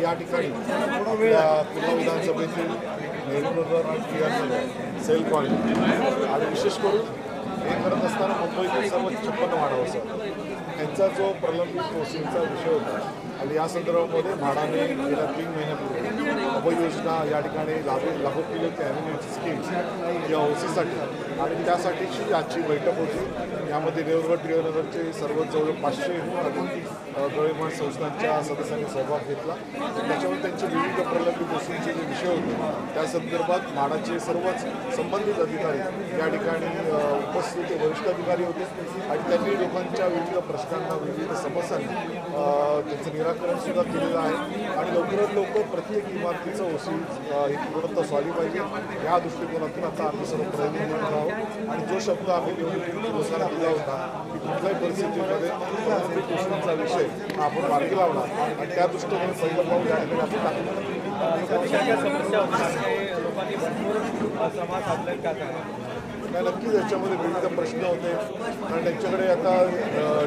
या ठिकाणी आपल्या पूर्व विधानसभेतील नेहरूनगर आणि टिळक सेल कॉलनी आणि विशेष करून हे करत असताना मुंबईतील सर्व 56 वाढावं यांचा जो प्रलंबित ओसीचा विषय होता आणि या संदर्भामध्ये म्हाडाने गेल्या 3 महिन्यापूर्वी अभययोजना या ठिकाणी लागू केली होती ॲम्युनिटी स्कीम या ओसीसाठी आणि त्यासाठीची आजची बैठक होती। यामध्ये नेहरूनगर टिळकनगरचे सर्व जवळ 500हून अधिक गळीमाळ संस्थांच्या सदस्यांनी सहभाग घेतला। त्याच्यामुळे त्यांचे विविध प्रलंबित ओसीचे जे विषय होते त्या संदर्भात म्हाडाचे सर्वच संबंधित अधिकारी या ठिकाणी उपस्थित होते, वरिष्ठ अधिकारी होते आणि त्यांनी लोकांच्या विविध प्रश्नांना विविध समस्यांना त्याचं निराकरण सुद्धा केलेलं आहे आणि लवकरात लवकर प्रत्येक इमारतीचं ओसी ही पूर्णतः झाली पाहिजे या दृष्टिकोनातून आता आम्ही सर्व प्रयत्न करणार आहोत। आणि जो शब्द आम्ही लोकांना दिला होता की कुठल्याही परिस्थितीमध्ये प्रलंबित ओसीचा विषय हा आपण मार्गी लावणार आणि त्या दृष्टीने पहिलं पाऊल या ठिकाणी आपण टाकलं। नक्कीच याच्यामध्ये विविध प्रश्न होते कारण त्यांच्याकडे आता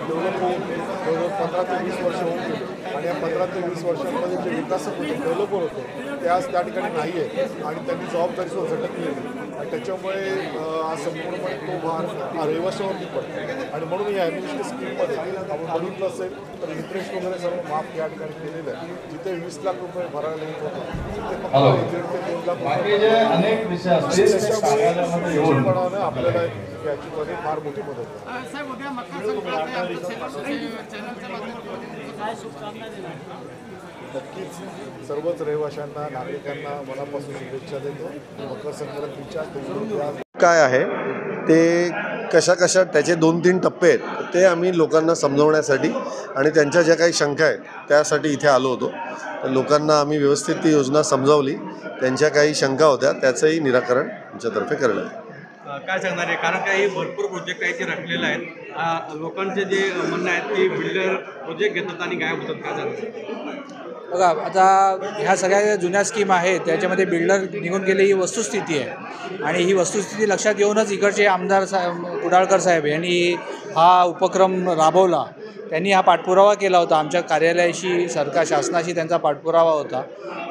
डेव्हलप होऊन 15 ते 20 वर्ष होऊन गेली आणि या 15 ते 20 वर्षांमध्ये जे विकासक होते डेव्हलपर होते ते आज त्या ठिकाणी नाही आहे आणि त्यांनी जबाबदारीसुद्धा झटकलेली आणि त्याच्यामुळे आज संपूर्णपणे तो भार हा रहिवाशावरती पडतो आणि म्हणून या ॲम्युनिटी स्कीममध्ये आपण बघितलं असेल तर इंटरेस्ट वगैरे सर्व माफ या ठिकाणी केलेलं आहे। जिथे 20 लाख रुपये भरायला येत होतं तिथे फक्त 1.5 ते 2 लाख रुपये आपल्याला याच्यामध्ये फार मोठी मदत नक्कीच सर्वच रहिवाशांना नागरिकांना मनापासून शुभेच्छा देतो। मकर संक्रांतीच्या काय आहे ते कशा त्याचे 2-3 टप्पे आहेत ते आम्ही लोकांना समजवण्यासाठी आणि त्यांच्या ज्या काही शंका आहेत त्यासाठी इथे आलो होतो। तर लोकांना आम्ही व्यवस्थित ती योजना समजावली, त्यांच्या काही शंका होत्या त्याचंही निराकरण आमच्यातर्फे करण्यात आलं। काय सांगणार आहे कारण काही भरपूर प्रोजेक्ट आहेत ते रखलेले आहेत, लोकांचे जे म्हणणं आहे की बिल्डर प्रोजेक्ट घेतात आणि गायब होतात, काय सांगतात? बघा आता ह्या सगळ्या जुन्या स्कीम आहेत त्याच्यामध्ये बिल्डर निघून गेले ही वस्तुस्थिती आहे आणि ही वस्तुस्थिती लक्षात घेऊनच इकडचे आमदार कुडाळकर साहेब यांनी हा उपक्रम राबवला। त्यांनी हा पाठपुरावा केला होता, आमच्या कार्यालयाशी शासनाशी त्यांचा पाठपुरावा होता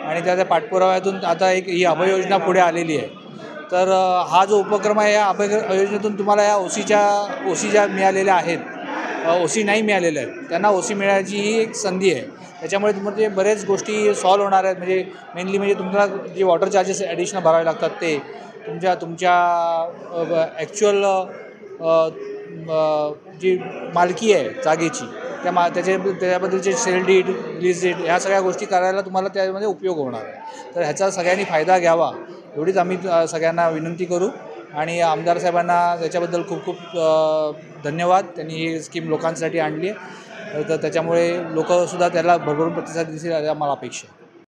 आणि त्या पाठपुराव्यातून आता ही अभययोजना पुढे आलेली आहे। तर हा जो उपक्रम आहे या अभययोजनेतून तुम्हाला या ओसी ज्या मिळालेल्या आहेत, ओसी नाही मिळालेल्या आहेत त्यांना ओसी मिळायची ही एक संधी आहे। त्याच्यामुळे म्हणजे बरेच गोष्टी सॉल्व होणार आहेत, म्हणजे मेनली म्हणजे तुम्हाला जे वॉटर चार्जेस ॲडिशनल भरावे लागतात ते तुमच्या ॲक्च्युअल जी मालकी आहे जागेची त्याच्याबद्दलचे सेल डीड लीज डीड ह्या सगळ्या गोष्टी करायला तुम्हाला त्यामध्ये उपयोग होणार आहे। तर ह्याचा सगळ्यांनी फायदा घ्यावा एवढीच आम्ही सगळ्यांना विनंती करू आणि आमदार साहेबांना त्याच्याबद्दल खूप खूप धन्यवाद। त्यांनी ही स्कीम लोकांसाठी आणली आहे तर त्याच्यामुळे लोकसुद्धा त्याला भरभरून प्रतिसाद देतील मला अपेक्षा आहे।